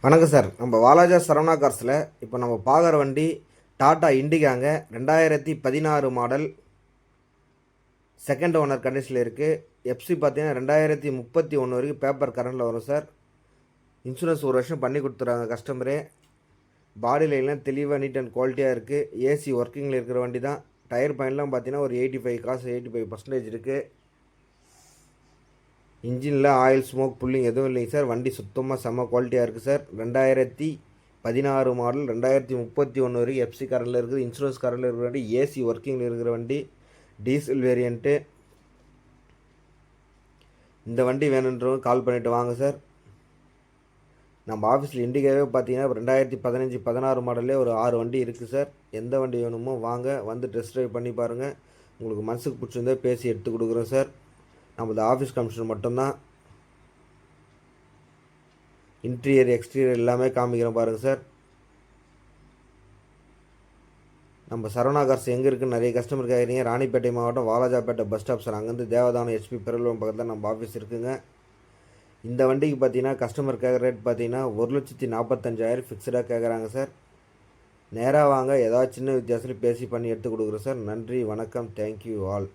வணக்கம் சார். நம்ம வாலாஜா சரவணா கார்ஸில் இப்போ நம்ம பார்க்குற வண்டி டாடா இண்டிகாங்க. 2016 மாடல், செகண்ட் ஓனர் கண்டிஷனில் இருக்குது. எஃப்சி பார்த்தீங்கன்னா 2031 வரைக்கும் பேப்பர் கரண்டில் வரும் சார். இன்சூரன்ஸ் ஒரு வருஷம் பண்ணி கொடுத்துறாங்க கஸ்டமரே. பாடி லைன்லாம் தெளிவாக நீட் அண்ட் குவாலிட்டியாக இருக்குது. ஏசி ஒர்க்கிங்கில் இருக்கிற வண்டி தான். டயர் பாயிண்ட்லாம் பார்த்தீங்கன்னா ஒரு 85% இருக்குது. இன்ஜினில் ஆயில் ஸ்மோக் புல்லிங் எதுவும் இல்லைங்க சார். வண்டி சுத்தமாக செம்ம குவாலிட்டியாக இருக்குது சார். 2016 மாடல், 2031 வரைக்கும் எஃப்சி கரண்டில் இருக்குது. இன்சூரன்ஸ் கரண்டில் இருக்கிற வண்டி, ஏசி ஒர்க்கிங்கில் இருக்கிற வண்டி, டீசல் வேரியண்ட்டு. இந்த வண்டி வேணுன்றவங்க கால் பண்ணிவிட்டு வாங்க சார். நம்ம ஆஃபீஸில் இண்டிகாவே பார்த்தீங்கன்னா 2015-16 மாடல்லே ஒரு 6 வண்டி இருக்குது சார். எந்த வண்டி வேணுமோ வாங்க, வந்து டெஸ்ட் ட்ரைவ் பண்ணி பாருங்கள். உங்களுக்கு மனசுக்கு பிடிச்சிருந்தா பேசி எடுத்து கொடுக்குறோம் சார். நமது ஆஃபீஸ் கமிஷன் மட்டும்தான். இன்டீரியர் எக்ஸ்டீரியர் எல்லாமே காமிக்கிறோம் பாருங்கள் சார். நம்ம சரவணா கார்ஸ் எங்கே இருக்குன்னு நிறைய கஸ்டமர் கேட்குறீங்க. ராணிப்பேட்டை மாவட்டம் வாலாஜாப்பேட்டை பஸ் ஸ்டாப் சார். அங்கேருந்து தேவதானம் HP பெருவலம் பக்கத்தில் நம்ம ஆஃபீஸ் இருக்குங்க. இந்த வண்டிக்கு பார்த்தீங்கன்னா கஸ்டமர் கேட்குற ரேட் பார்த்தீங்கன்னா 1,45,000 ஃபிக்ஸடாக கேட்குறாங்க சார். நேராக வாங்க, ஏதாவது சின்ன வித்தியாசத்தில் பேசி பண்ணி எடுத்து கொடுக்குறோம் சார். நன்றி, வணக்கம், தேங்க்யூ ஆல்.